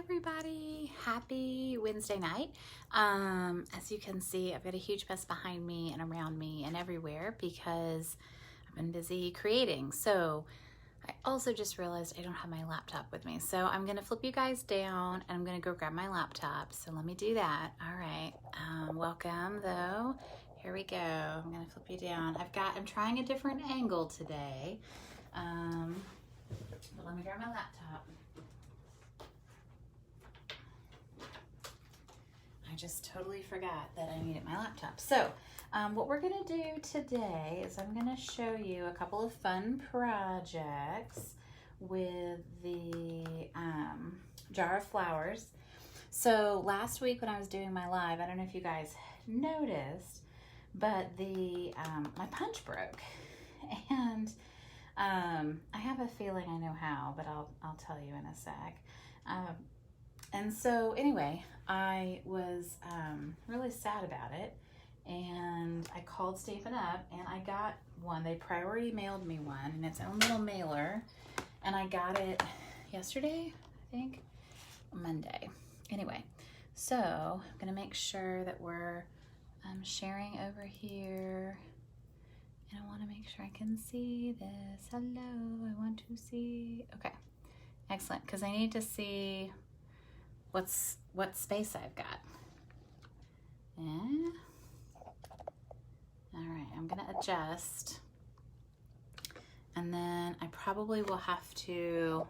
everybody, happy Wednesday night. As you can see, I've got a huge mess behind me and around me and everywhere because I've been busy creating. So I also just realized I don't have my laptop with me. So I'm gonna flip you guys down and I'm gonna go grab my laptop. So let me do that. All right, welcome though. Here we go. I'm gonna flip you down. I'm trying a different angle today. But let me grab my laptop. I just totally forgot that I needed my laptop. So what we're gonna do today is I'm gonna show you a couple of fun projects with the jar of flowers. So last week when I was doing my live, I don't know if you guys noticed, but my punch broke. And I have a feeling I know how, but I'll tell you in a sec. And so anyway, I was really sad about it, and I called Stampin' Up, and I got one. They priority mailed me one, and it's own little mailer, and I got it yesterday, I think, Monday. Anyway, so I'm gonna make sure that we're sharing over here, and I want to make sure I can see this. Hello, I want to see. Okay, excellent, because I need to see what space I've got. Yeah. All right, I'm gonna adjust, and then I probably will have to,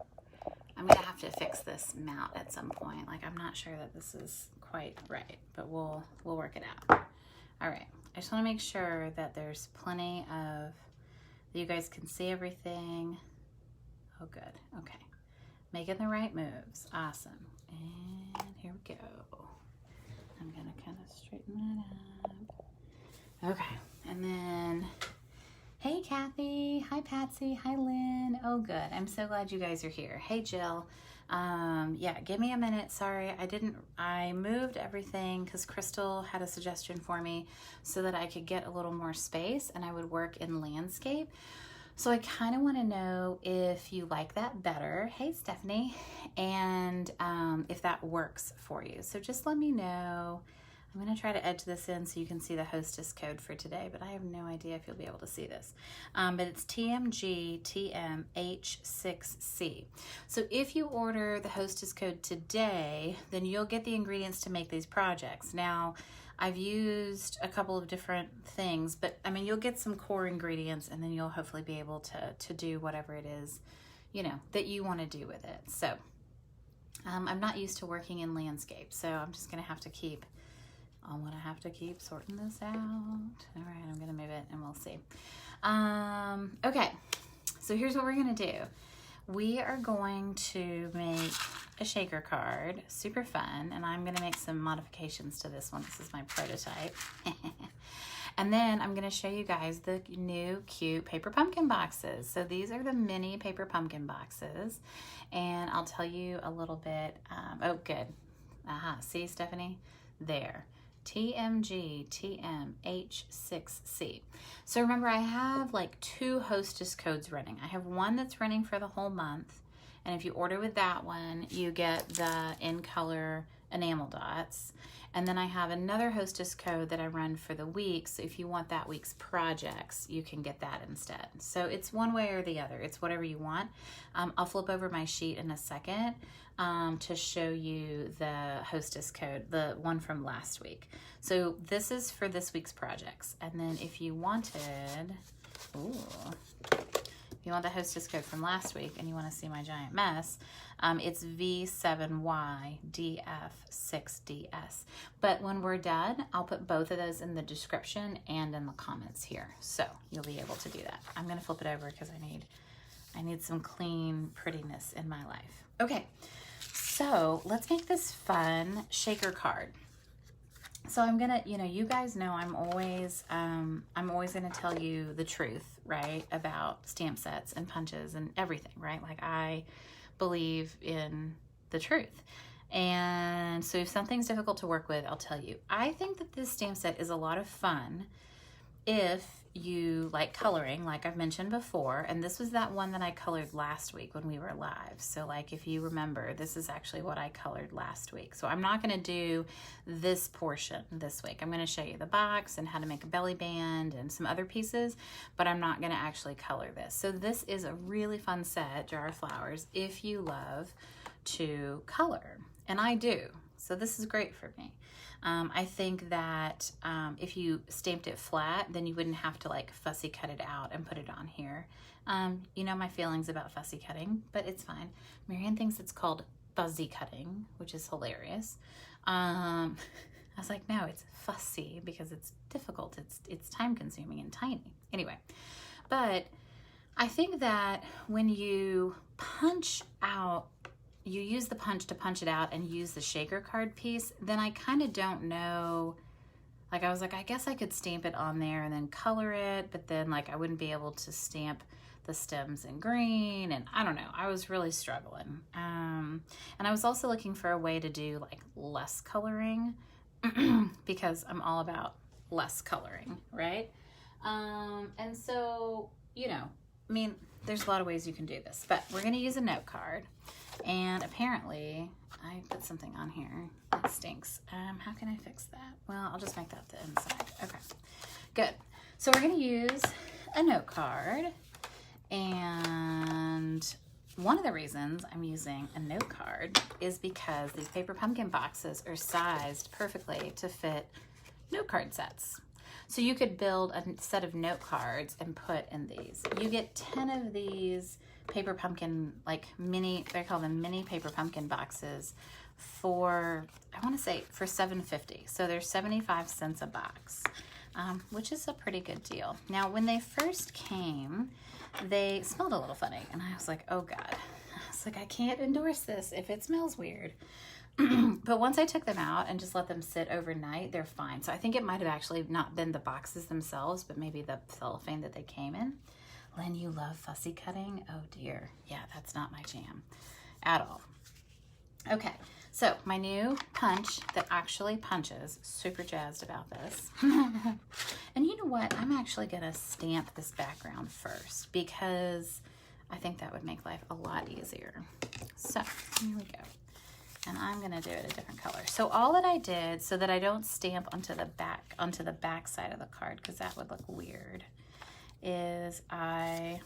I'm gonna have to fix this mount at some point. Like, I'm not sure that this is quite right, but we'll work it out. All right, I just wanna make sure that there's plenty of, that you guys can see everything. Oh, good, okay. Making the right moves, awesome. And here we go. I'm gonna kind of straighten that up. Okay, and then, hey Kathy, hi Patsy, hi Lynn. Oh good, I'm so glad you guys are here. Hey Jill, yeah, give me a minute. Sorry, I moved everything because Crystal had a suggestion for me so that I could get a little more space and I would work in landscape. So I kind of want to know if you like that better. Hey, Stephanie. And if that works for you. So just let me know. I'm going to try to edge this in so you can see the hostess code for today, but I have no idea if you'll be able to see this. But it's TMGTMH6C. So if you order the hostess code today, then you'll get the ingredients to make these projects. Now, I've used a couple of different things, but I mean, you'll get some core ingredients and then you'll hopefully be able to do whatever it is, you know, that you want to do with it. So I'm not used to working in landscape, so I'm just going to have to keep sorting this out. All right, I'm going to move it and we'll see. Okay, so here's what we're going to do. We are going to make a shaker card, super fun, and I'm going to make some modifications to this one. This is my prototype. And then I'm going to show you guys the new cute paper pumpkin boxes. So these are the mini paper pumpkin boxes, and I'll tell you a little bit. Oh, good. See, Stephanie? There. TMGTMH6C. So remember, I have like 2 hostess codes running. I have one that's running for the whole month, and if you order with that one, you get the In Color Enamel Dots. And then I have another hostess code that I run for the week, so if you want that week's projects, you can get that instead. So it's one way or the other. It's whatever you want. I'll flip over my sheet in a second to show you the hostess code, the one from last week. So this is for this week's projects. And then if you wanted, if you want the hostess code from last week and you want to see my giant mess, it's V7YDF6DS. But when we're done, I'll put both of those in the description and in the comments here. So you'll be able to do that. I'm going to flip it over because I need some clean prettiness in my life. Okay, so let's make this fun shaker card. So I'm gonna, you guys know I'm always gonna tell you the truth, right, about stamp sets and punches and everything, right? Like, I believe in the truth. And so if something's difficult to work with, I'll tell you. I think that this stamp set is a lot of fun if you like coloring, like I've mentioned before, and this was that one that I colored last week when we were live. So like if you remember, this is actually what I colored last week. So I'm not going to do this portion this week. I'm going to show you the box and how to make a belly band and some other pieces, but I'm not going to actually color this. So this is a really fun set, Jar of Flowers, if you love to color, and I do. So this is great for me. I think that if you stamped it flat, then you wouldn't have to like fussy cut it out and put it on here. You know my feelings about fussy cutting, but it's fine. Marianne thinks it's called fuzzy cutting, which is hilarious. I was like, no, it's fussy because it's difficult. It's time consuming and tiny. Anyway, but I think that when you punch out, you use the punch to punch it out and use the shaker card piece, then I kind of don't know, like I was like, I guess I could stamp it on there and then color it, but then like I wouldn't be able to stamp the stems in green, and I don't know, I was really struggling. And I was also looking for a way to do like less coloring because I'm all about less coloring, right? And so, you know, I mean, there's a lot of ways you can do this, but we're going to use a note card. And apparently I put something on here that stinks. How can I fix that? Well, I'll just make that the inside. Okay, good. So we're going to use a note card, and one of the reasons I'm using a note card is because these paper pumpkin boxes are sized perfectly to fit note card sets. So you could build a set of note cards and put in these. You get 10 of these paper pumpkin, like mini, they call them mini paper pumpkin boxes for, I want to say for $7.50. So they're 75 cents a box, which is a pretty good deal. Now, when they first came, they smelled a little funny, and I was like, oh God. I was like, I can't endorse this if it smells weird. But once I took them out and just let them sit overnight, they're fine. So I think it might have actually not been the boxes themselves, but maybe the cellophane that they came in. Lynn, you love fussy cutting? Oh dear. Yeah, that's not my jam at all. Okay, so my new punch that actually punches, super jazzed about this. And you know what? I'm actually gonna stamp this background first because I think that would make life a lot easier. So here we go. And I'm gonna do it a different color. So all that I did, so that I don't stamp onto the back side of the card, because that would look weird, is I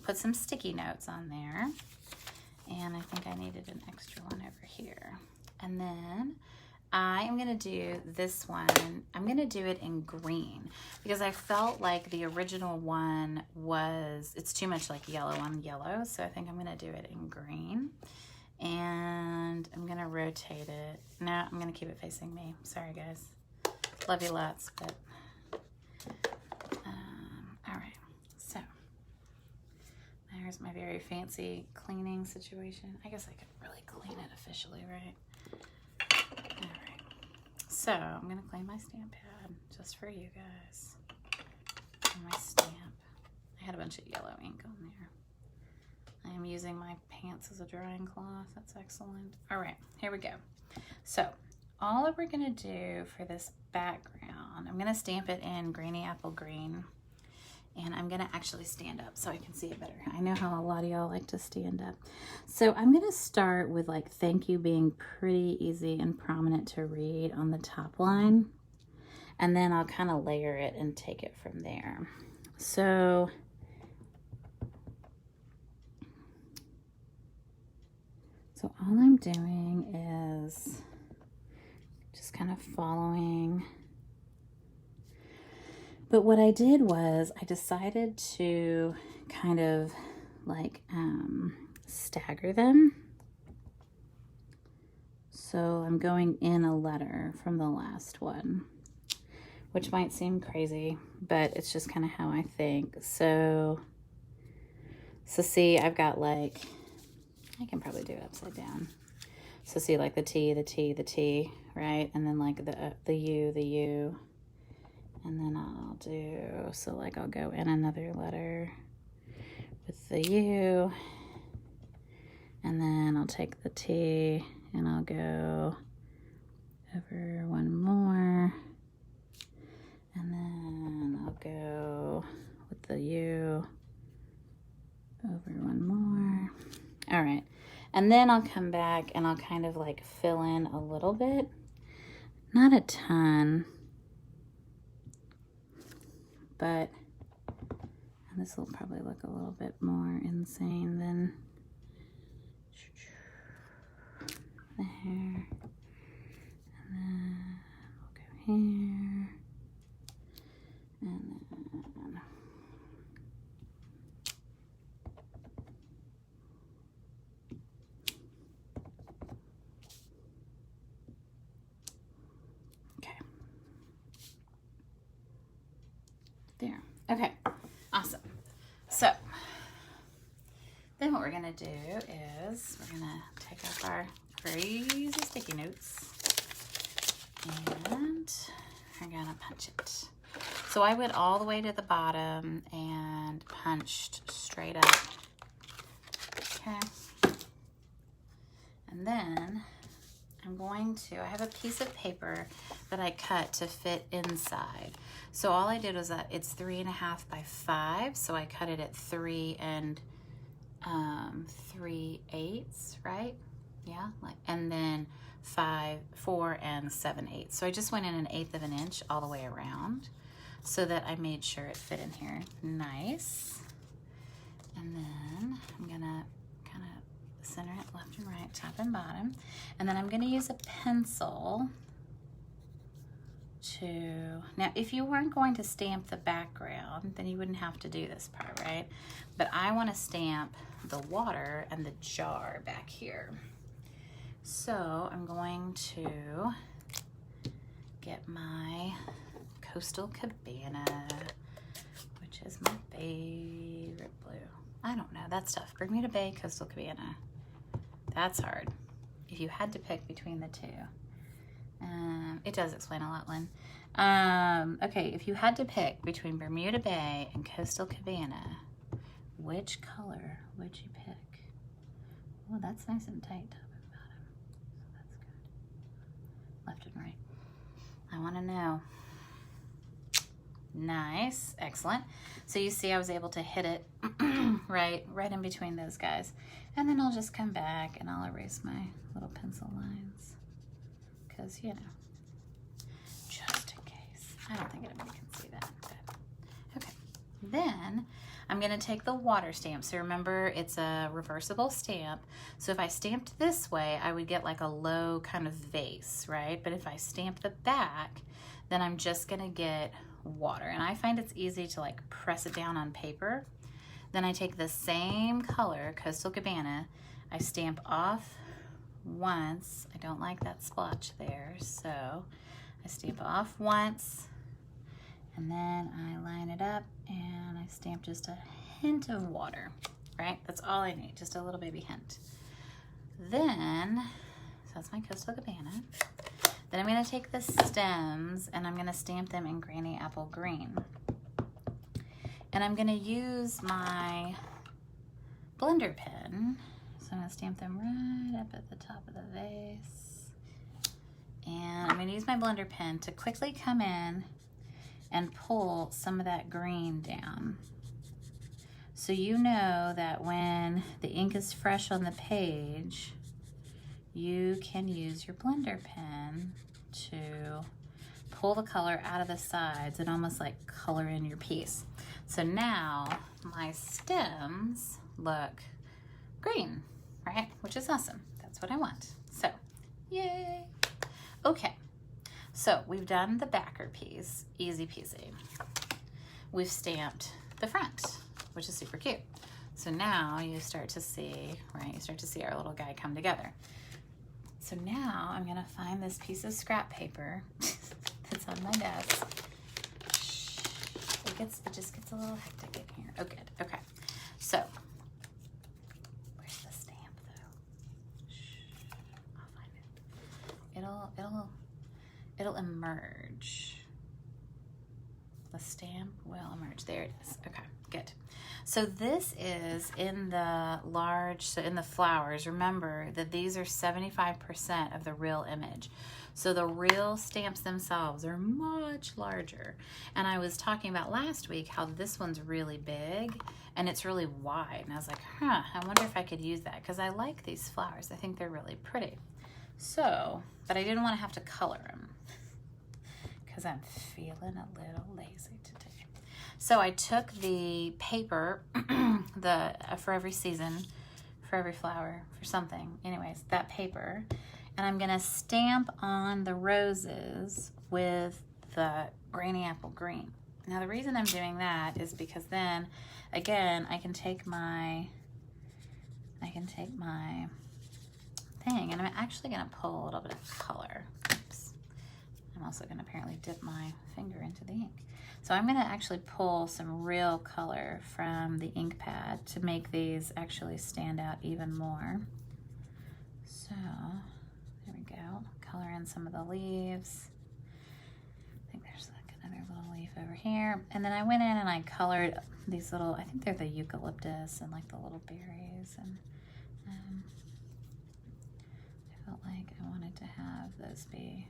put some sticky notes on there, and I think I needed an extra one over here. And then I am gonna do this one, I'm gonna do it in green because I felt like the original one was, it's too much like yellow on yellow, so I think I'm gonna do it in green. And I'm gonna rotate it. No, I'm gonna keep it facing me. Sorry guys, love you lots, but all right, so there's my very fancy cleaning situation. I guess I could really clean it officially, right? All right, so I'm gonna clean my stamp pad just for you guys. And my stamp, I had a bunch of yellow ink on there. I am using my pants as a drying cloth. That's excellent. All right, here we go. So all that we're gonna do for this background, I'm gonna stamp it in Greeny Apple Green, and I'm gonna actually stand up so I can see it better. I know how a lot of y'all like to stand up. So I'm gonna start with like thank you being pretty easy and prominent to read on the top line, and then I'll kind of layer it and take it from there. So all I'm doing is just kind of following. But what I did was I decided to kind of like stagger them. So I'm going in a letter from the last one, which might seem crazy, but it's just kind of how I think. So see, I've got like, I can probably do it upside down. So see like the T, the T, the T, right? And then like the U, the U. And then I'll do, so like I'll go in another letter with the U. And then I'll take the T and I'll go over one more. And then I'll go with the U over one more. All right. And then I'll come back and I'll kind of like fill in a little bit. Not a ton, but this will probably look a little bit more insane than the hair. And then we'll go here. And then okay. There. Okay. Awesome. So then what we're gonna do is we're gonna take up our crazy sticky notes and we're gonna punch it. So I went all the way to the bottom and punched straight up. Okay. And then I'm going to, I have a piece of paper that I cut to fit inside. So all I did was that it's 3.5 by 5. So I cut it at 3 3/8, right? Yeah, like, and then 4 7/8. So I just went in 1/8 of an inch all the way around so that I made sure it fit in here nice. And then I'm gonna kind of center it left and right, top and bottom. And then I'm gonna use a pencil to, now if you weren't going to stamp the background, then you wouldn't have to do this part, right? But I wanna stamp the water and the jar back here. So I'm going to get my Coastal Cabana, which is my favorite blue. I don't know, that's tough. Bermuda Bay, Coastal Cabana. That's hard. If you had to pick between the two. It does explain a lot, Lynn. Okay, if you had to pick between Bermuda Bay and Coastal Cabana, which color would you pick? Oh, that's nice and tight, top and bottom. So that's good. Left and right. I want to know. Nice, excellent. So you see I was able to hit it right in between those guys. And then I'll just come back and I'll erase my little pencil lines. Because, you know, just in case. I don't think anybody can see that. But. Okay, then I'm gonna take the water stamp. So remember, it's a reversible stamp. So if I stamped this way, I would get like a low kind of vase, right? But if I stamp the back, then I'm just gonna get water. And I find it's easy to like press it down on paper. Then I take the same color, Coastal Cabana, I stamp off once. I don't like that splotch there, so I stamp off once, and then I line it up and I stamp just a hint of water, right? That's all I need, just a little baby hint. Then, so that's my Coastal Cabana. Then I'm gonna take the stems and I'm gonna stamp them in Granny Apple Green. And I'm gonna use my blender pen. So I'm gonna stamp them right up at the top of the vase. And I'm gonna use my blender pen to quickly come in and pull some of that green down. So you know that when the ink is fresh on the page, you can use your blender pen to pull the color out of the sides and almost like color in your piece. So now my stems look green, right? Which is awesome. That's what I want. So, yay. Okay, so we've done the backer piece, easy peasy. We've stamped the front, which is super cute. So now you start to see, right? You start to see our little guy come together. So now I'm gonna find this piece of scrap paper that's on my desk. It just gets a little hectic in here. Oh, good. Okay. So, where's the stamp though? I'll find it. It'll emerge. The stamp will emerge. There it is. Okay, good. So this is in the large, so in the flowers, remember that these are 75% of the real image. So the real stamps themselves are much larger. And I was talking about last week how this one's really big and it's really wide. And I was like, I wonder if I could use that because I like these flowers. I think they're really pretty. So, but I didn't want to have to color them because I'm feeling a little lazy today. So I took the paper, for every season, for every flower, for something, anyways, that paper, and I'm gonna stamp on the roses with the Granny Apple Green. Now the reason I'm doing that is because then, again, I can take my thing, and I'm actually gonna pull a little bit of color. Oops. I'm also gonna apparently dip my finger into the ink. So I'm gonna actually pull some real color from the ink pad to make these actually stand out even more. So there we go, color in some of the leaves. I think there's like another little leaf over here. And then I went in and I colored these little, I think they're the eucalyptus and like the little berries. And I felt like I wanted to have those be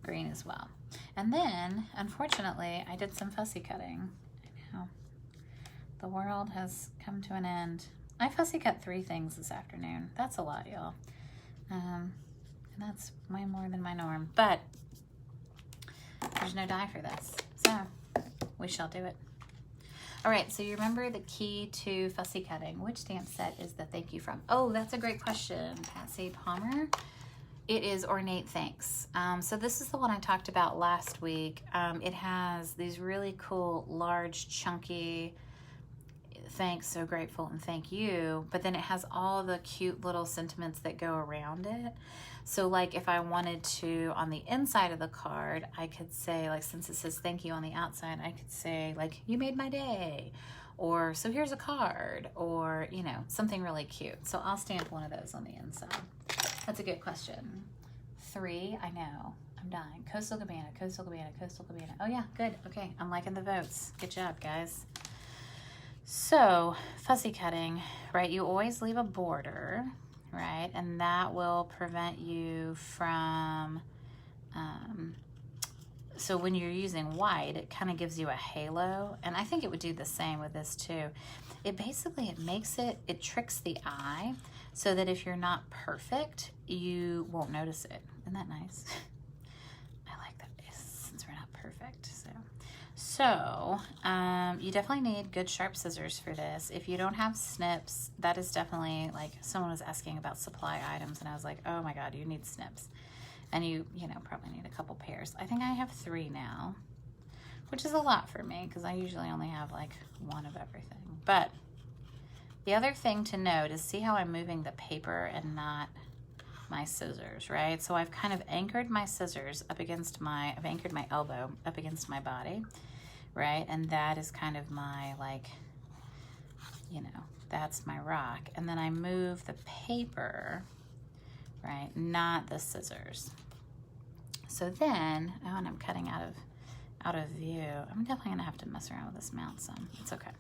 green as well. And then, unfortunately, I did some fussy cutting. I know. The world has come to an end. I fussy cut 3 things this afternoon. That's a lot, y'all. And that's way more than my norm. But there's no dye for this. So we shall do it. All right, so you remember the key to fussy cutting. Which stamp set is the thank you from? Oh, that's a great question, Patsy Palmer. It is Ornate Thanks. So this is the one I talked about last week. It has these really cool, large, chunky thanks, so grateful, and thank you. But then it has all the cute little sentiments that go around it. So like if I wanted to, on the inside of the card, I could say, like, since it says thank you on the outside, I could say like, you made my day, or so here's a card, or, you know, something really cute. So I'll stamp one of those on the inside. That's a good question. 3, I know, I'm dying. Coastal Cabana, Coastal Cabana, Coastal Cabana. Oh yeah, good, okay, I'm liking the votes. Good job, guys. So, fussy cutting, right? You always leave a border, right? And that will prevent you from, so when you're using white, it kind of gives you a halo. And I think it would do the same with this too. It basically, it tricks the eye so that if you're not perfect, you won't notice it. Isn't that nice? I like that, since we're not perfect, So, you definitely need good sharp scissors for this. If you don't have snips, that is definitely, like, someone was asking about supply items, and I was like, oh my God, you need snips. And you know, probably need a couple pairs. I think I have 3 now, which is a lot for me because I usually only have like 1 of everything. But the other thing to note is, see how I'm moving the paper and not my scissors, right? So I've kind of anchored my scissors up against I've anchored my elbow up against my body, right? And that is kind of my, like, you know, that's my rock. And then I move the paper, right? Not the scissors. So then, oh, and I'm cutting out of view. I'm definitely gonna have to mess around with this mount some. It's okay.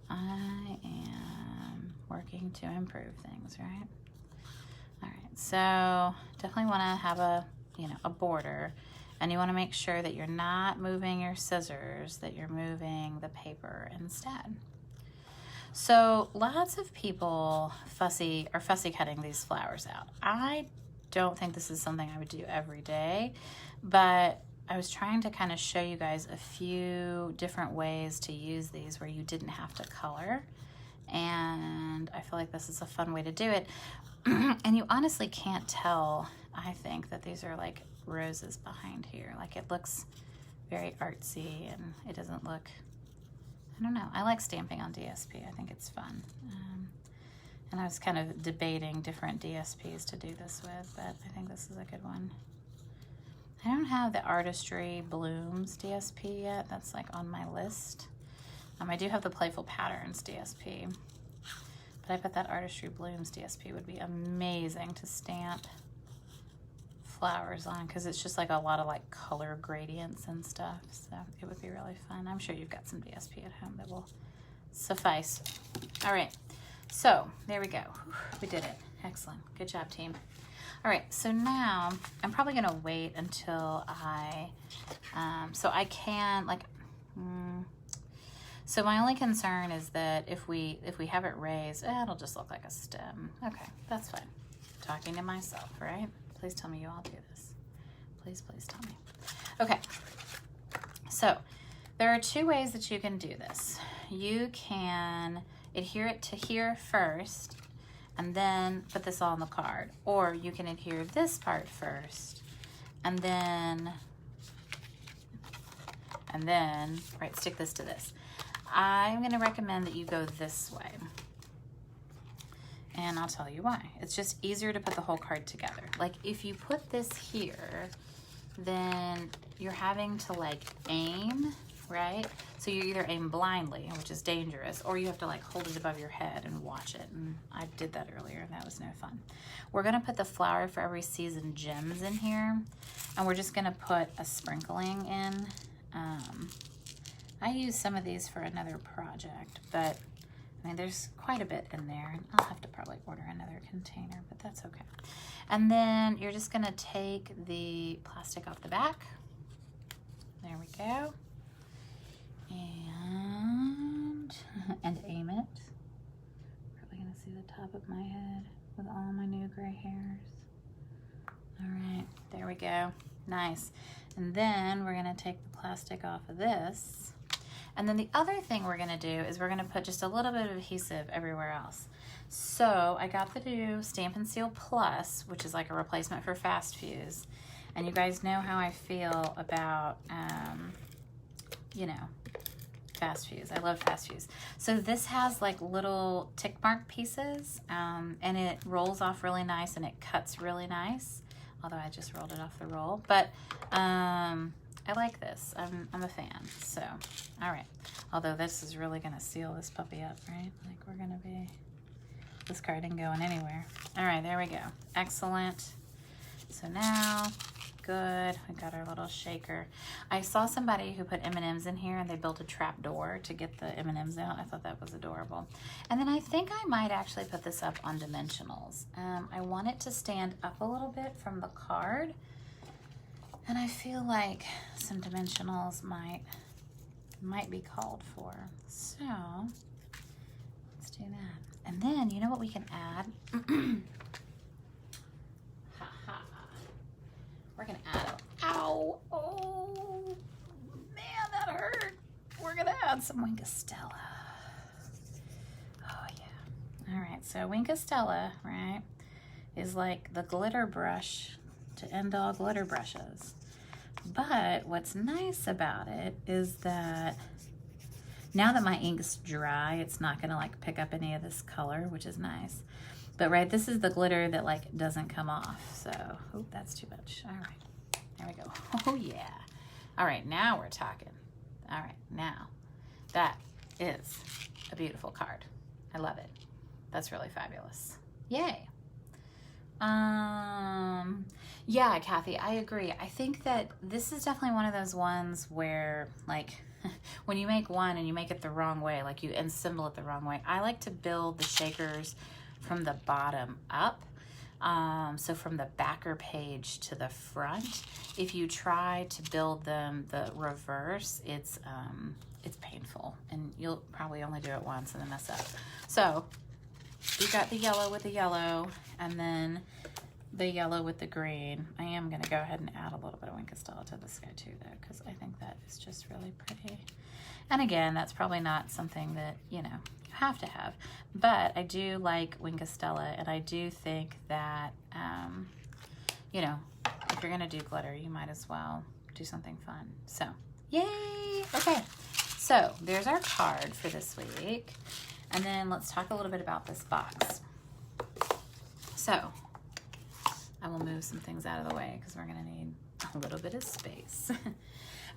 I am working to improve things, right? All right, so definitely wanna have a border, and you wanna make sure that you're not moving your scissors, that you're moving the paper instead. So lots of people are fussy cutting these flowers out. I don't think this is something I would do every day, but I was trying to kind of show you guys a few different ways to use these where you didn't have to color, and I feel like this is a fun way to do it. And you honestly can't tell, I think, that these are like roses behind here. Like, it looks very artsy and it doesn't look, I don't know. I like stamping on DSP. I think it's fun. And I was kind of debating different DSPs to do this with, but I think this is a good one. I don't have the Artistry Blooms DSP yet. That's like on my list. I do have the Playful Patterns DSP, but I bet that Artistry Blooms DSP would be amazing to stamp flowers on, because it's just like a lot of like color gradients and stuff, so it would be really fun. I'm sure you've got some DSP at home that will suffice. All right, so there we go. We did it. Excellent. Good job, team. All right, so now I'm probably gonna wait until so I can so my only concern is that if we have it raised, it'll just look like a stem. Okay, that's fine. Talking to myself, right? Please tell me you all do this. Please, please tell me. Okay, so there are two ways that you can do this. You can adhere it to here first and then put this all on the card, or you can adhere this part first and then right, stick this to this. I'm gonna recommend that you go this way, and I'll tell you why. It's just easier to put the whole card together. Like if you put this here, then you're having to like aim, right? So you either aim blindly, which is dangerous, or you have to like hold it above your head and watch it. And I did that earlier and that was no fun. We're gonna put the Flower for Every Season gems in here, and we're just gonna put a sprinkling in. I used some of these for another project, but I mean, there's quite a bit in there, and I'll have to probably order another container, but that's okay. And then you're just gonna take the plastic off the back. There we go. And aim it. Probably gonna see the top of my head with all my new gray hairs. All right, there we go. Nice. And then we're gonna take the plastic off of this. And then the other thing we're gonna do is we're gonna put just a little bit of adhesive everywhere else. So I got the new Stampin' Seal Plus, which is like a replacement for Fast Fuse. And you guys know how I feel about, you know, Fast Fuse. I love Fast Fuse. So this has like little tick mark pieces, and it rolls off really nice and it cuts really nice. Although I just rolled it off the roll, but I like this. I'm a fan. So, all right. Although this is really gonna seal this puppy up, right? Like we're gonna be, this card ain't going anywhere. All right, there we go. Excellent. So now, good. We got our little shaker. I saw somebody who put M&Ms in here and they built a trap door to get the M&Ms out. I thought that was adorable. And then I think I might actually put this up on dimensionals. I want it to stand up a little bit from the card. And I feel like some dimensionals might be called for. So let's do that. And then you know what we can add? We're gonna add ow, oh man, that hurt. We're gonna add some Wink Stella. Oh yeah. All right, so Wink Stella, right, is like the glitter brush to end all glitter brushes. But what's nice about it is that now that my ink's dry, it's not gonna like pick up any of this color, which is nice. But right, this is the glitter that like doesn't come off. So, oh, that's too much. All right, there we go. Oh yeah. All right, now we're talking. All right, now that is a beautiful card. I love it. That's really fabulous. Yay. Yeah, Kathy, I agree. I think that this is definitely one of those ones where like when you make one and you make it the wrong way, like you assemble it the wrong way. I like to build the shakers from the bottom up. So from the backer page to the front. If you try to build them the reverse, it's painful and you'll probably only do it once and then mess up. So you got the yellow with the yellow and then the yellow with the green. I am gonna go ahead and add a little bit of Wink Stella to this guy too though, because I think that is just really pretty. And again, that's probably not something that, you know, you have to have, but I do like Wink Stella, and I do think that, you know, if you're gonna do glitter, you might as well do something fun. So, yay! Okay, so there's our card for this week. And then let's talk a little bit about this box. So, I will move some things out of the way because we're gonna need a little bit of space.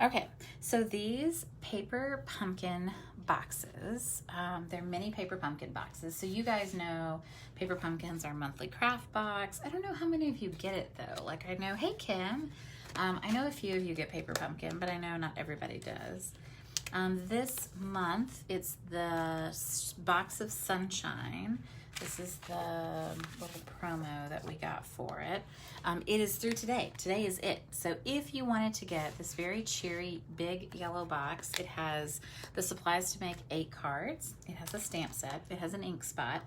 Okay, so these paper pumpkin boxes, they're mini paper pumpkin boxes. So you guys know paper pumpkins are monthly craft box. I don't know how many of you get it though. Like I know, hey Kim, I know a few of you get paper pumpkin, but I know not everybody does. This month, it's the Box of Sunshine. This is the little promo that we got for it. It is through today. Today is it. So if you wanted to get this very cheery, big yellow box, it has the supplies to make 8 cards. It has a stamp set. It has an ink spot.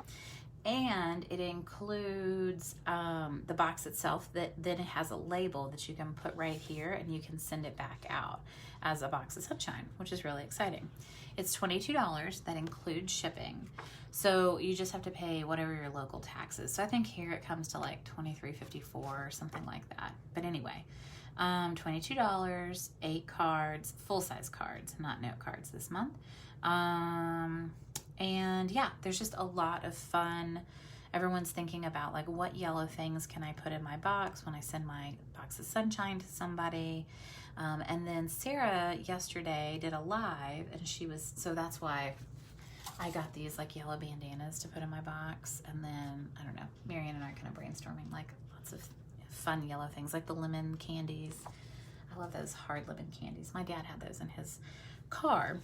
And it includes the box itself, that then it has a label that you can put right here and you can send it back out as a Box of Sunshine, which is really exciting. It's $22. That includes shipping. So you just have to pay whatever your local tax is. So I think here it comes to like $23.54 or something like that. But anyway, $22, 8 cards, full-size cards, not note cards this month. And yeah, there's just a lot of fun. Everyone's thinking about like, what yellow things can I put in my box when I send my Box of Sunshine to somebody? And then Sarah yesterday did a live, and so that's why I got these like yellow bandanas to put in my box. And then, I don't know, Marianne and I are kind of brainstorming like lots of fun yellow things, like the lemon candies. I love those hard lemon candies. My dad had those in his car.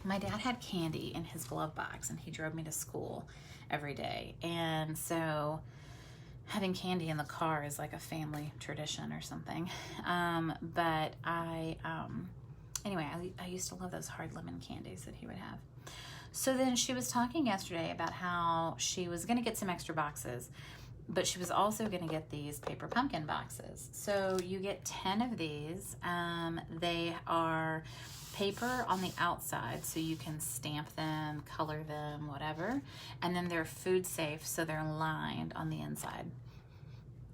My dad had candy in his glove box, and he drove me to school every day. And so having candy in the car is like a family tradition or something. But anyway, I used to love those hard lemon candies that he would have. So then she was talking yesterday about how she was going to get some extra boxes, but she was also going to get these paper pumpkin boxes. So you get 10 of these. They are paper on the outside, so you can stamp them, color them, whatever. And then they're food safe, so they're lined on the inside.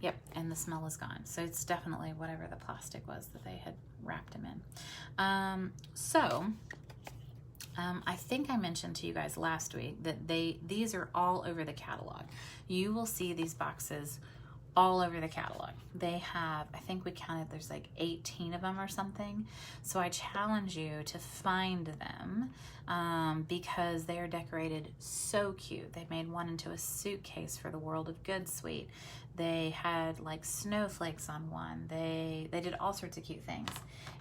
Yep, and the smell is gone. So it's definitely whatever the plastic was that they had wrapped them in. I think I mentioned to you guys last week that these are all over the catalog. You will see these boxes all over the catalog. They have, I think we counted, there's like 18 of them or something. So I challenge you to find them because they are decorated so cute. They made one into a suitcase for the World of Good suite. They had like snowflakes on one. They did all sorts of cute things.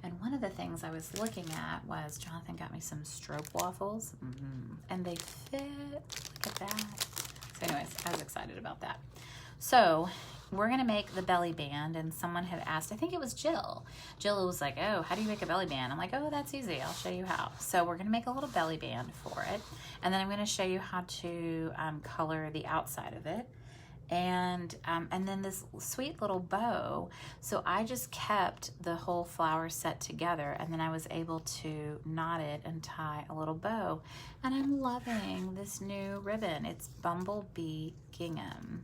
And one of the things I was looking at was Jonathan got me some stroop waffles, and they fit. Look at that. So anyways, I was excited about that. So we're gonna make the belly band, and someone had asked, I think it was Jill. Jill was like, oh, how do you make a belly band? I'm like, oh, that's easy, I'll show you how. So we're gonna make a little belly band for it, and then I'm gonna show you how to color the outside of it. And then this sweet little bow. So I just kept the whole flower set together, and then I was able to knot it and tie a little bow. And I'm loving this new ribbon. It's Bumblebee Gingham,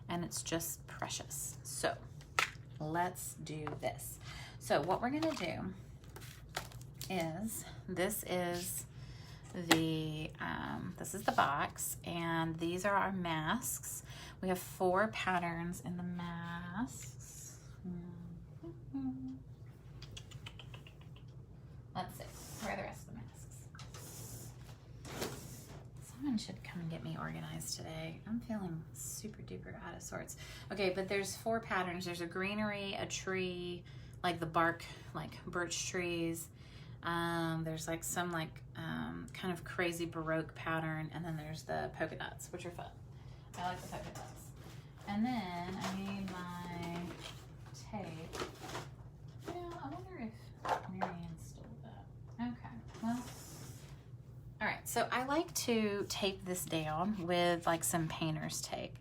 and it's just precious. So let's do this. So what we're gonna do is, this is the box, and these are our masks. We have 4 patterns in the masks. Let's see, where are the rest of the masks? Someone should come and get me organized today. I'm feeling super duper out of sorts. Okay, but there's 4 patterns. There's a greenery, a tree, like the bark, like birch trees. There's like some like kind of crazy Baroque pattern, and then there's the polka dots, which are fun. I like the polka dots. And then I need my tape. Yeah, I wonder if Marianne stole that. Okay, well, all right. So I like to tape this down with like some painter's tape.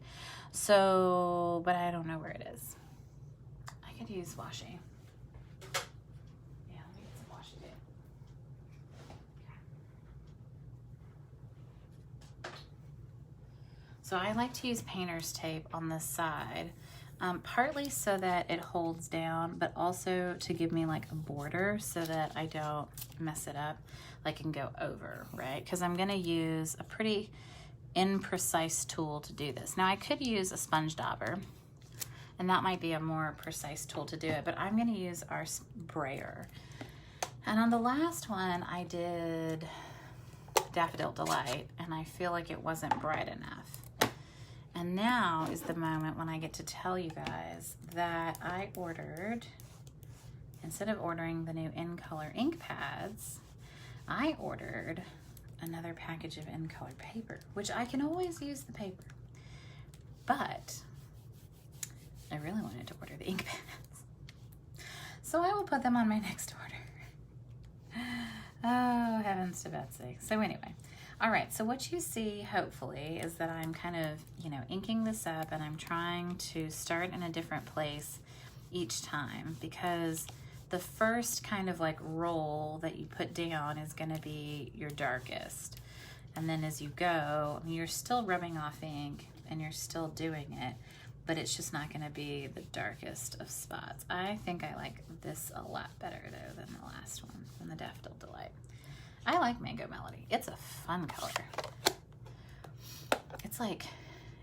So, but I don't know where it is. I could use washi. Yeah, let me get some washi tape. So I like to use painter's tape on this side, partly so that it holds down, but also to give me like a border so that I don't mess it up, like and go over, right? Because I'm gonna use a pretty imprecise tool to do this. Now I could use a sponge dauber, and that might be a more precise tool to do it, but I'm gonna use our sprayer. And on the last one I did Daffodil Delight, and I feel like it wasn't bright enough. And now is the moment when I get to tell you guys that I ordered, instead of ordering the new In Color ink pads, I ordered another package of In Color paper, which I can always use the paper, but I really wanted to order the ink pads. So I will put them on my next order. Oh, heavens to Betsy. So anyway, all right, so what you see, hopefully, is that I'm kind of, you know, inking this up, and I'm trying to start in a different place each time, because the first kind of like roll that you put down is going to be your darkest. And then as you go, I mean, you're still rubbing off ink and you're still doing it, but it's just not going to be the darkest of spots. I think I like this a lot better though than the last one, than the Daffodil Delight. I like Mango Melody. It's a fun color. It's like,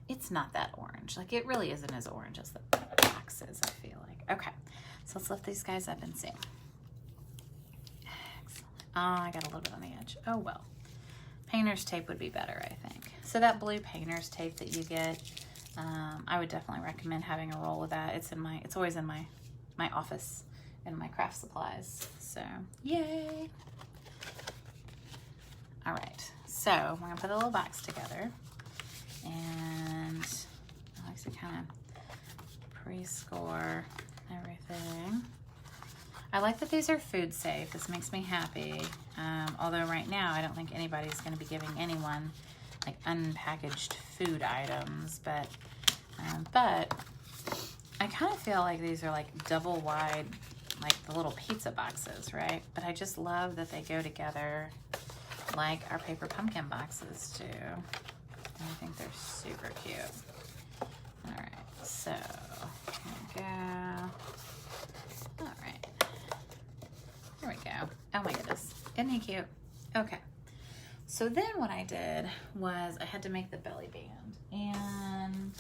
it's not that orange. Like, it really isn't as orange as the box is, I feel like. Okay, so let's lift these guys up and see. Excellent. Oh, I got a little bit on the edge. Oh, well. Painter's tape would be better, I think. So that blue painter's tape that you get, I would definitely recommend having a roll of that. It's always in my office in my craft supplies. So, yay. All right, so we're gonna put a little box together, and I like to kind of pre-score everything. I like that these are food safe. This makes me happy. Although right now I don't think anybody's gonna be giving anyone like unpackaged food items, but I kind of feel like these are like double wide, like the little pizza boxes, right? But I just love that they go together like our paper pumpkin boxes do. And I think they're super cute. All right, so here we go. All right, here we go. Oh my goodness, isn't he cute? Okay, so then what I did was I had to make the belly band, and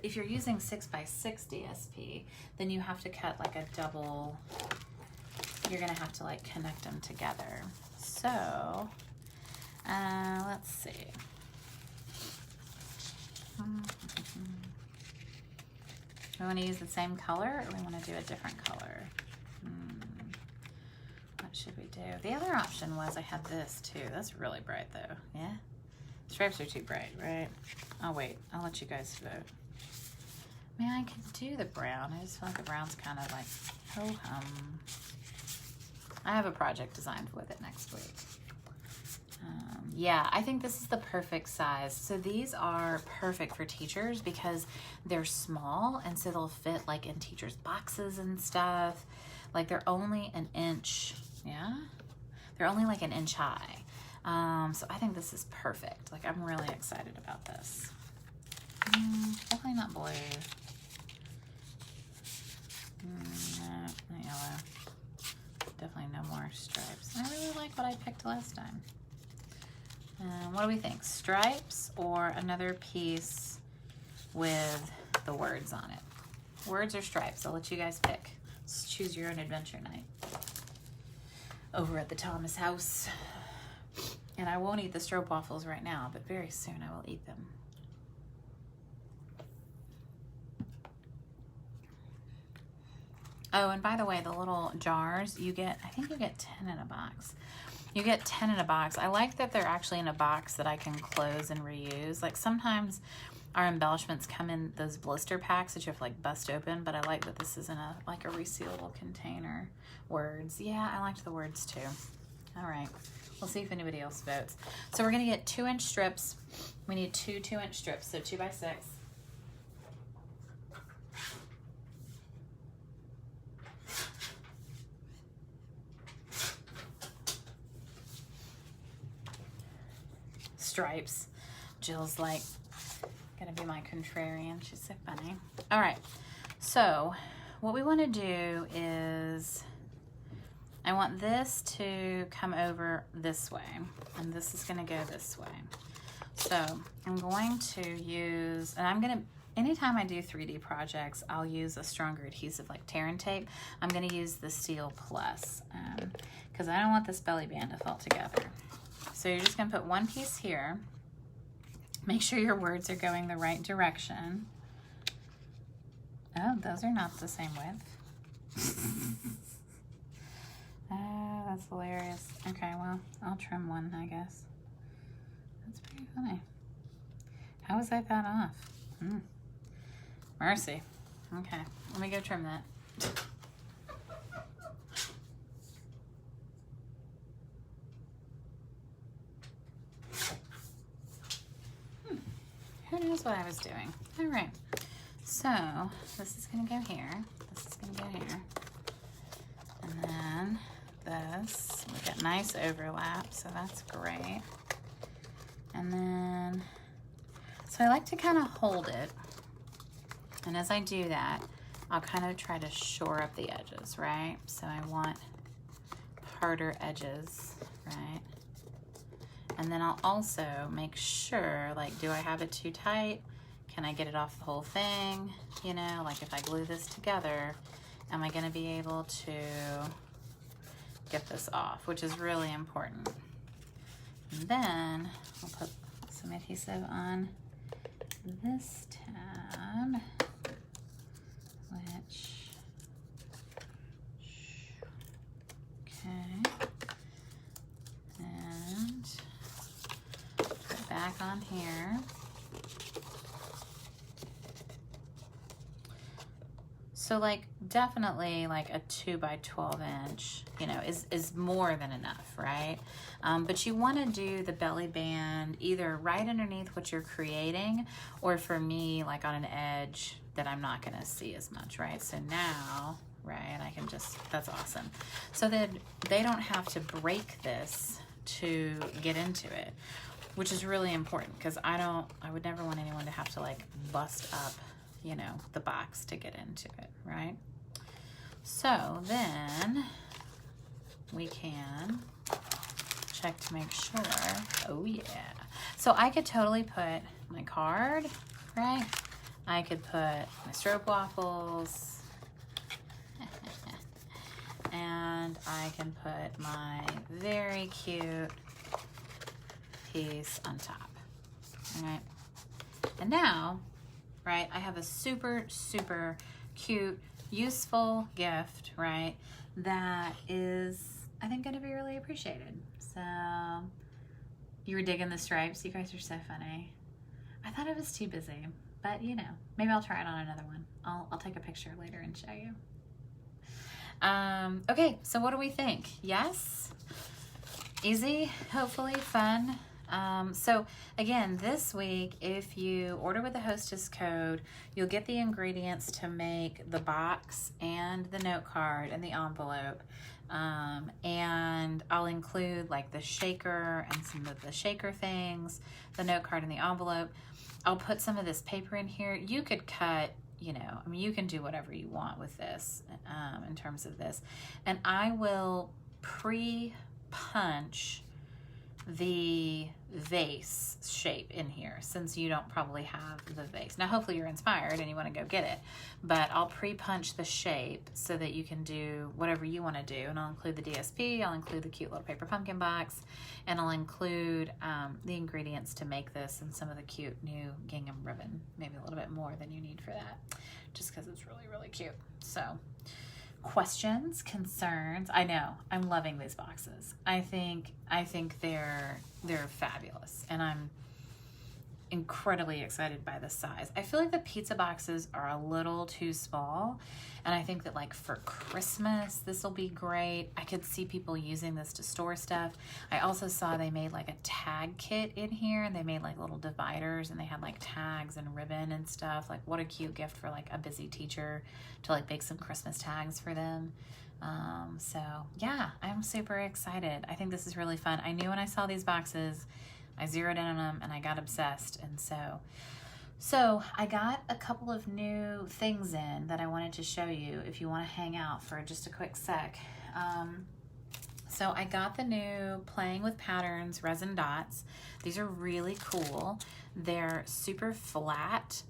if you're using 6x6 DSP, then you have to cut like a double. You're gonna have to like connect them together. So let's see. We want to use the same color, or we want to do a different color? What should we do? The other option was I had this too. That's really bright though. Yeah, stripes are too bright, right? Oh wait, I'll let you guys vote. I mean, I could do the brown. I just feel like the brown's kind of like ho-hum. I have a project designed with it next week. Yeah, I think this is the perfect size. So these are perfect for teachers because they're small, and so they'll fit like in teachers' boxes and stuff. Like they're only an inch, yeah? They're only like an inch high. So I think this is perfect. Like I'm really excited about this. Definitely not blue. No, not yellow. Definitely no more stripes. I really like what I picked last time. What do we think? Stripes or another piece with the words on it? Words or stripes? I'll let you guys pick. Let's choose your own adventure night over at the Thomas house. And I won't eat the stroopwafels right now, but very soon I will eat them. Oh, and by the way, the little jars, you get, I think you get 10 in a box. You get 10 in a box. I like that they're actually in a box that I can close and reuse. Like sometimes our embellishments come in those blister packs that you have to like bust open, but I like that this is in a like a resealable container. Words, yeah, I liked the words too. All right, we'll see if anybody else votes. So we're gonna get 2-inch strips. We need 2 2-inch strips, so 2x6. Stripes. Jill's like gonna be my contrarian. She's so funny. All right, so what we want to do is I want this to come over this way, and this is gonna go this way. So I'm going to use, and I'm gonna, anytime I do 3D projects, I'll use a stronger adhesive like Terran tape. I'm gonna use the Steel Plus because I don't want this belly band to fall together. So you're just gonna put one piece here. Make sure your words are going the right direction. Oh, those are not the same width. That's hilarious. Okay, well, I'll trim one, I guess. That's pretty funny. How was I that off? Mercy. Okay, let me go trim that. Who knows what I was doing? All right, so this is gonna go here. This is gonna go here. And then this, we get nice overlap, so that's great. And then, so I like to kind of hold it. And as I do that, I'll kind of try to shore up the edges, right? So I want harder edges, right? And then I'll also make sure, like, do I have it too tight? Can I get it off the whole thing? You know, like if I glue this together, am I gonna be able to get this off, which is really important. And then I'll put some adhesive on this tab, which, okay, and put back on here. So like definitely like a 2 by 12 inch, you know, is more than enough, right? But you want to do the belly band either right underneath what you're creating, or for me, like on an edge that I'm not going to see as much, right? So now, right, I can just, that's awesome. So that they don't have to break this to get into it, which is really important, because I would never want anyone to have to like bust up, you know, the box to get into it, right? So then we can check to make sure. Oh yeah. So I could totally put my card, right? I could put my strobe waffles and I can put my very cute piece on top, all right? And now, right, I have a super, super cute, useful gift, right, that is, I think, gonna be really appreciated. So, you were digging the stripes? You guys are so funny. I thought it was too busy, but you know, maybe I'll try it on another one. I'll take a picture later and show you. Okay, so what do we think? Yes? Easy, hopefully fun. So again, this week, if you order with the hostess code, you'll get the ingredients to make the box and the note card and the envelope. And I'll include like the shaker and some of the shaker things, the note card and the envelope. I'll put some of this paper in here. You could cut, you know, I mean, you can do whatever you want with this, in terms of this. And I will pre-punch the vase shape in here, since you don't probably have the vase. Now, hopefully you're inspired and you want to go get it, but I'll pre-punch the shape so that you can do whatever you want to do. And I'll include the DSP, I'll include the cute little paper pumpkin box, and I'll include the ingredients to make this and some of the cute new gingham ribbon, maybe a little bit more than you need for that, just because it's really, really cute. So, questions, concerns? I know, I'm loving these boxes. I think they're fabulous, and I'm incredibly excited by the size. I feel like the pizza boxes are a little too small, and I think that like for Christmas this will be great. I could see people using this to store stuff. I also saw they made like a tag kit in here, and they made like little dividers, and they had like tags and ribbon and stuff. Like, what a cute gift for like a busy teacher to like make some Christmas tags for them. So yeah, I'm super excited. I think this is really fun. I knew when I saw these boxes, I zeroed in on them and I got obsessed. And so I got a couple of new things in that I wanted to show you if you want to hang out for just a quick sec. So I got the new Playing with Patterns resin dots. These are really cool. They're super flat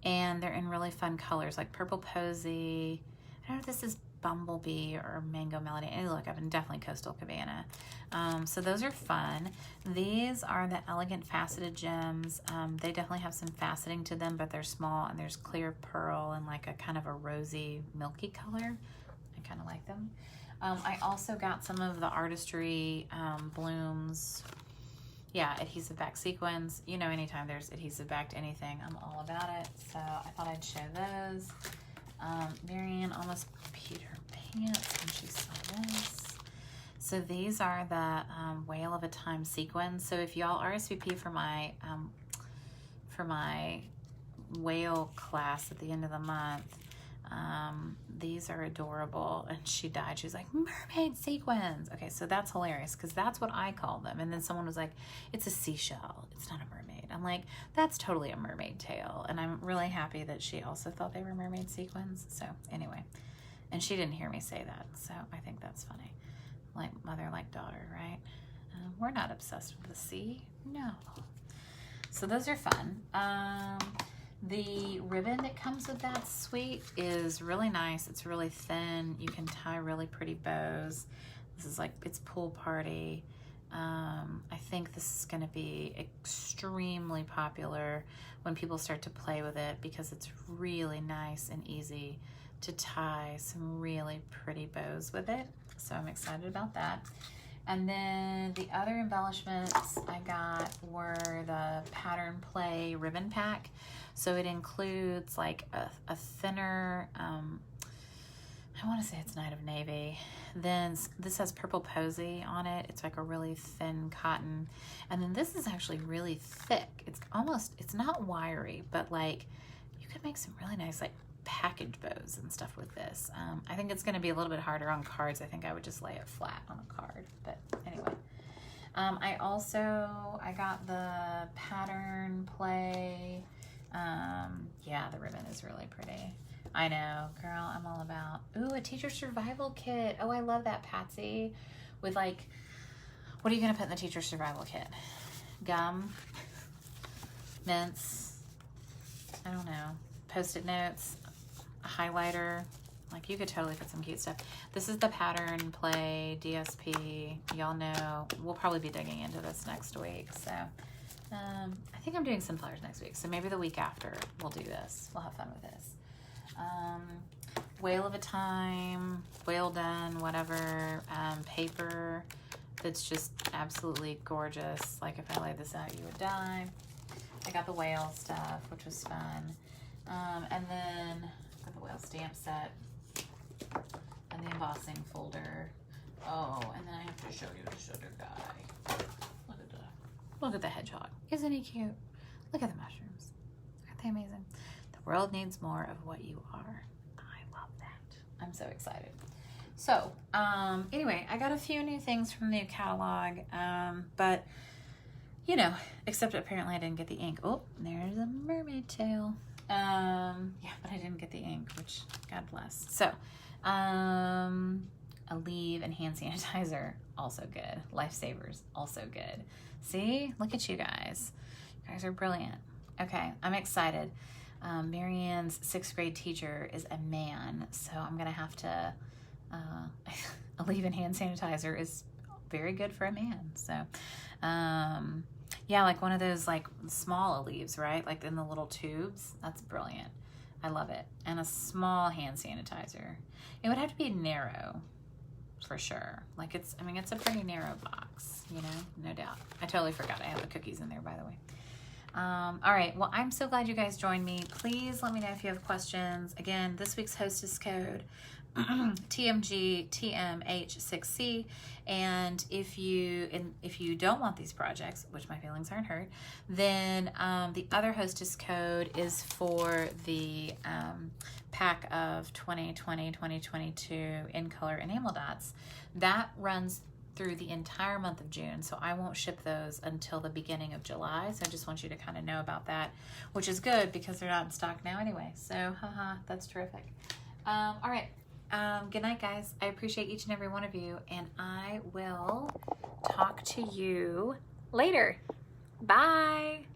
and they're in really fun colors like Purple Posy. I don't know if this is Bumblebee or Mango Melody. Hey, look, I've been definitely Coastal Cabana. So those are fun. These are the Elegant Faceted Gems. They definitely have some faceting to them, but they're small, and there's clear pearl and like a kind of a rosy, milky color. I kind of like them. I also got some of the Artistry blooms. Yeah, adhesive back sequins. You know, anytime there's adhesive back to anything, I'm all about it. So I thought I'd show those. Marianne almost peed her pants when she saw this. So these are the Whale of a Time sequins. So if y'all RSVP for my whale class at the end of the month, these are adorable. And she died. She was like, mermaid sequins. Okay, so that's hilarious because that's what I call them. And then someone was like, it's a seashell. It's not a mermaid. I'm like, that's totally a mermaid tail. And I'm really happy that she also thought they were mermaid sequins. So anyway, and she didn't hear me say that. So I think that's funny. Like mother, like daughter, right? We're not obsessed with the sea. No. So those are fun. The ribbon that comes with that suite is really nice. It's really thin. You can tie really pretty bows. This is like, it's pool party. I think this is going to be extremely popular when people start to play with it because it's really nice and easy to tie some really pretty bows with it. So I'm excited about that. And then the other embellishments I got were the Pattern Play ribbon pack. So it includes like a thinner, I want to say it's Night of Navy. Then this has Purple Posy on it. It's like a really thin cotton. And then this is actually really thick. It's almost, it's not wiry, but like you could make some really nice like package bows and stuff with this. I think it's going to be a little bit harder on cards. I think I would just lay it flat on a card, but anyway. I got the Pattern Play. Yeah, the ribbon is really pretty. I know, girl, I'm all about, ooh, a teacher survival kit. Oh, I love that, Patsy. With like, what are you going to put in the teacher survival kit? Gum, mints, I don't know, Post-it notes, a highlighter. Like you could totally put some cute stuff. This is the Pattern Play DSP. Y'all know we'll probably be digging into this next week. So I think I'm doing sunflowers next week. So maybe the week after we'll do this. We'll have fun with this. Whale of a Time, Whale Done, whatever, paper that's just absolutely gorgeous. Like if I laid this out, you would die. I got the whale stuff, which was fun. And then got the whale stamp set and the embossing folder. Oh, and then I have to show you the sugar guy. Look at the hedgehog. Isn't he cute? Look at the mushrooms. Aren't they amazing? The world needs more of what you are. I love that. I'm so excited. So, anyway, I got a few new things from the new catalog, but, you know, except apparently I didn't get the ink. Oh, there's a mermaid tail. Yeah, but I didn't get the ink, which God bless. So, Aleve and hand sanitizer, also good. Lifesavers, also good. See, look at you guys. You guys are brilliant. Okay, I'm excited. Marianne's 6th grade teacher is a man, so I'm gonna have to, Aleve and hand sanitizer is very good for a man. So, yeah, like one of those like small Aleves, right? Like in the little tubes. That's brilliant. I love it. And a small hand sanitizer. It would have to be narrow for sure. Like it's, I mean, it's a pretty narrow box, you know, no doubt. I totally forgot I have the cookies in there, by the way. All right, well, I'm so glad you guys joined me. Please let me know if you have questions. Again, this week's hostess code, TMG TMH6C. And if you don't want these projects, which my feelings aren't hurt, then the other hostess code is for the pack of 2020-2022 In Color Enamel Dots. That runs through the entire month of June, so I won't ship those until the beginning of July. So I just want you to kind of know about that, which is good because they're not in stock now anyway. So haha, that's terrific. All right. Good night, guys. I appreciate each and every one of you, and I will talk to you later. Bye.